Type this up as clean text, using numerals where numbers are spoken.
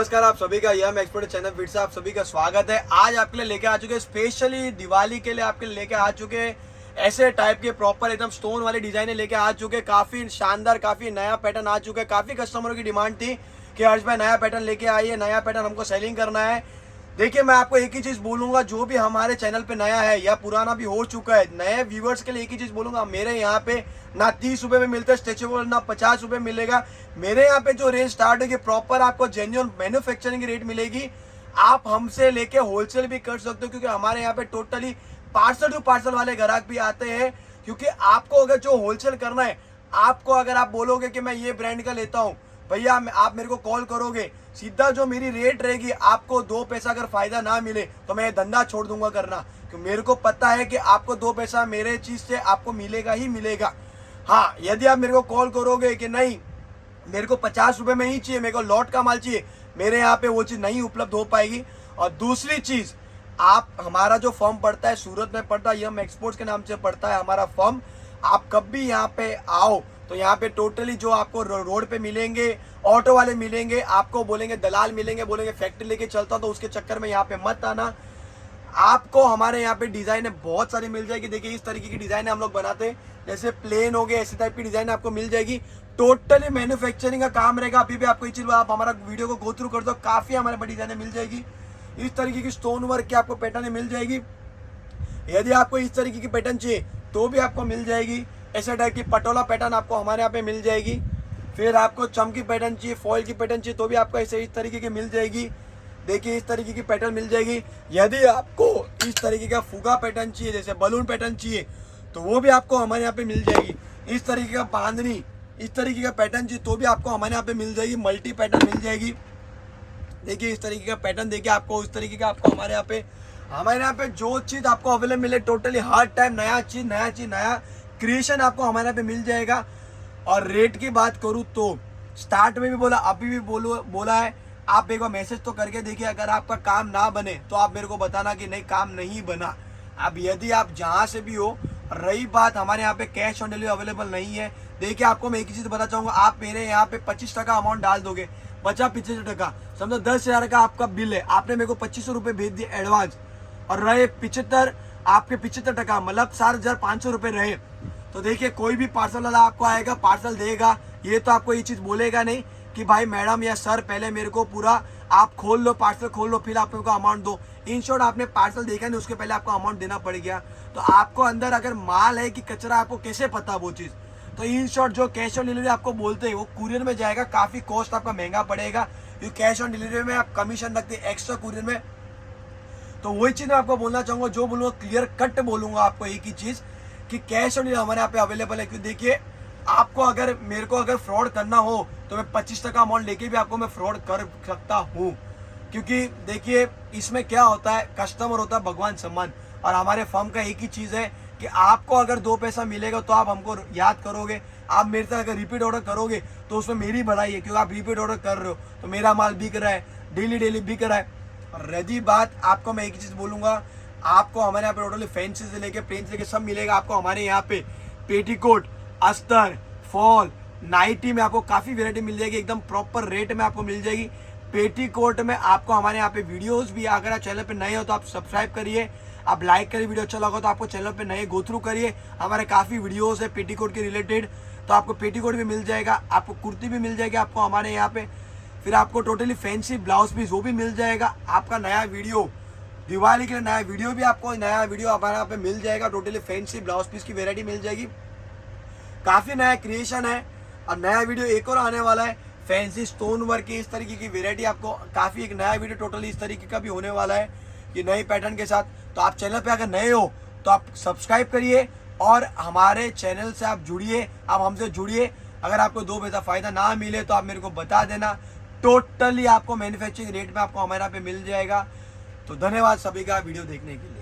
नमस्कार आप सभी का यम एक्सपर्ट चैनल फिर से आप सभी का स्वागत है। आज आपके लिए लेके आ चुके हैं स्पेशली दिवाली के लिए आपके लिए लेके आ चुके हैं ऐसे टाइप के प्रॉपर एकदम स्टोन वाले डिजाइन लेके आ चुके हैं। काफी शानदार काफी नया पैटर्न आ चुका है। काफी कस्टमरों की डिमांड थी कि हर्ष भाई नया पैटर्न लेके आइए, नया पैटर्न हमको सेलिंग करना है। देखिए मैं आपको एक ही चीज बोलूंगा, जो भी हमारे चैनल पे नया है या पुराना भी हो चुका है, नए व्यूवर्स के लिए एक ही चीज बोलूंगा, मेरे यहाँ पे ना 30 रुपए में मिलता है स्ट्रेचेबल, ना 50 रुपए मिलेगा। मेरे यहाँ पे जो रेंज स्टार्ट होगी प्रॉपर आपको जेन्युइन मैन्युफैक्चरिंग की रेट मिलेगी। आप हमसे लेके होलसेल भी कर सकते हो, क्योंकि हमारे यहाँ पे टोटली पार्सल टू पार्सल वाले ग्राहक भी आते हैं। क्योंकि आपको अगर जो होलसेल करना है, आपको अगर आप बोलोगे कि मैं ये ब्रांड का लेता हूँ भैया, आप मेरे को कॉल करोगे, सीधा जो मेरी रेट रहेगी, आपको 2 पैसा अगर फायदा ना मिले तो मैं ये धंधा छोड़ दूंगा करना, क्योंकि मेरे को पता है कि आपको 2 पैसा मेरे चीज से आपको मिलेगा ही मिलेगा। हाँ, यदि आप मेरे को कॉल करोगे कि नहीं मेरे को 50 रुपए में ही चाहिए, मेरे को लॉट का माल चाहिए, मेरे यहाँ पे वो चीज नहीं उपलब्ध हो पाएगी। और दूसरी चीज, आप हमारा जो फर्म पड़ता है सूरत में पड़ता है, यम एक्सपोर्ट्स के नाम से पड़ता है हमारा फर्म। आप कब भी यहाँ पे आओ तो यहाँ पे टोटली जो आपको रोड पे मिलेंगे, ऑटो वाले मिलेंगे, आपको बोलेंगे दलाल मिलेंगे, बोलेंगे फैक्ट्री लेके चलता हूं, तो उसके चक्कर में यहाँ पे मत आना। आपको हमारे यहाँ पे डिजाइन बहुत सारी मिल जाएगी। देखिए इस तरीके की डिजाइन हम लोग बनाते हैं, जैसे प्लेन हो गए, ऐसे टाइप की डिजाइन आपको मिल जाएगी। टोटली मैन्युफैक्चरिंग का काम रहेगा। अभी भी आपको ये चीज, आप हमारा वीडियो को गो थ्रू कर दो, काफी हमारे पास डिजाइने मिल जाएगी। इस तरीके की स्टोन वर्क की आपको पैटर्न मिल जाएगी। यदि आपको इस तरीके की पैटर्न चाहिए तो भी आपको मिल जाएगी। ऐसे टाइप की पटोला पैटर्न आपको हमारे यहाँ पे मिल जाएगी। फिर आपको चमकी पैटर्न चाहिए, फॉइल की पैटर्न चाहिए तो भी आपको ऐसे इस तरीके की मिल जाएगी। देखिए इस तरीके की पैटर्न मिल जाएगी। यदि आपको इस तरीके का फुगा पैटर्न चाहिए, जैसे बलून पैटर्न चाहिए, तो वो भी आपको हमारे यहाँ पे मिल जाएगी। इस तरीके का बांधनी, इस तरीके का पैटर्न चाहिए तो भी आपको हमारे यहाँ पे मिल जाएगी। मल्टी पैटर्न मिल जाएगी। देखिए इस तरीके का पैटर्न, देखिए आपको इस तरीके का आपको हमारे यहाँ पे जो चीज आपको अवेलेबल मिले, टोटली हर टाइम नया चीज नया क्रिएशन आपको हमारे यहाँ पे मिल जाएगा। और रेट की बात करूँ तो स्टार्ट में भी बोला, अभी भी बोला है, आप एक बार मैसेज तो करके देखिए। अगर आपका काम ना बने तो आप मेरे को बताना कि नहीं काम नहीं बना। अब यदि आप जहाँ से भी हो, रही बात हमारे यहाँ पे कैश ऑन डिलीवरी अवेलेबल नहीं है। देखिए आपको मैं एक ही चीज बताना चाहूंगा, आप मेरे यहाँ पे 25% अमाउंट डाल दोगे, बचा 75%, समझो 10,000 का आपका बिल है, आपने मेरे को 2500 रुपये भेज दिए एडवांस, और रहे 75, आपके 75%, मतलब 7,500 रुपये रहे। तो देखिए कोई भी पार्सल वाला आपको आएगा, पार्सल देगा, ये तो आपको ये चीज बोलेगा नहीं कि भाई मैडम या सर पहले मेरे को पूरा आप खोल लो, पार्सल खोल लो, फिर आप मेरे को अमाउंट दो। इन शॉर्ट आपने पार्सल देखा नहीं, उसके पहले आपको अमाउंट देना पड़ गया। तो आपको अंदर अगर माल है कि कचरा, आपको कैसे पता वो चीज। तो इन शॉर्ट जो कैश ऑन डिलीवरी आपको बोलते हैं वो कुरियर में जाएगा, काफी कॉस्ट आपका महंगा पड़ेगा, क्योंकि कैश ऑन डिलीवरी में आप कमीशन रखते हैं एक्स्ट्रा कुरियर में। तो वही चीज मैं आपको बोलना चाहूंगा, जो बोलूंगा क्लियर कट बोलूंगा आपको एक ही चीज कि कैश ऑन डिलीवरी हमारे यहाँ पे अवेलेबल है। क्योंकि देखिए आपको अगर मेरे को अगर फ्रॉड करना हो तो मैं 25% अमाउंट लेके भी आपको मैं फ्रॉड कर सकता हूँ। क्योंकि देखिए इसमें क्या होता है, कस्टमर होता है भगवान सम्मान, और हमारे फर्म का एक ही चीज है कि आपको अगर 2 पैसा मिलेगा तो आप हमको याद करोगे। आप मेरे से अगर रिपीट ऑर्डर करोगे तो उसमें मेरी बधाई है, क्योंकि आप रिपीट ऑर्डर कर रहे हो तो मेरा माल बिक रहा है, डेली बिक रहा है। और रही बात, आपको मैं एक ही चीज बोलूंगा, आपको हमारे यहाँ पे टोटली फैंसी से लेके प्लेन से लेके सब मिलेगा। आपको हमारे यहाँ पे पेटीकोट, अस्तर, फॉल, नाइटी में आपको काफी वेरायटी मिल जाएगी, एकदम प्रॉपर रेट में आपको मिल जाएगी। पेटीकोट में आपको हमारे यहाँ पे वीडियोस भी, अगर आप चैनल पे नए हो तो आप सब्सक्राइब करिए, आप लाइक करिए, वीडियो अच्छा लगा तो आपको चैनल पे नए गो थ्रू करिए, हमारे काफी वीडियोस है पेटीकोट के रिलेटेड। तो आपको पेटीकोट भी मिल जाएगा, आपको कुर्ती भी मिल जाएगी आपको हमारे यहाँ पे। फिर आपको टोटली फैंसी ब्लाउज पीस वो भी मिल जाएगा। आपका नया वीडियो, दिवाली के लिए नया वीडियो भी आपको, नया वीडियो हमारे यहाँ पे मिल जाएगा। टोटली फैंसी ब्लाउज पीस की वेरायटी मिल जाएगी, काफी नया क्रिएशन है। और नया वीडियो एक और आने वाला है, फैंसी स्टोन वर्क की इस तरीके की वेरायटी आपको काफी, एक नया वीडियो टोटली इस तरीके का भी होने वाला है, ये नए पैटर्न के साथ। तो आप चैनल पे अगर नए हो तो आप सब्सक्राइब करिए और हमारे चैनल से आप जुड़िए, आप हमसे जुड़िए। अगर आपको 2 पैसा फायदा ना मिले तो आप मेरे को बता देना, टोटली आपको मैन्युफैक्चरिंग रेट में आपको हमारे यहाँ पे मिल जाएगा। तो धन्यवाद सभी का वीडियो देखने के लिए।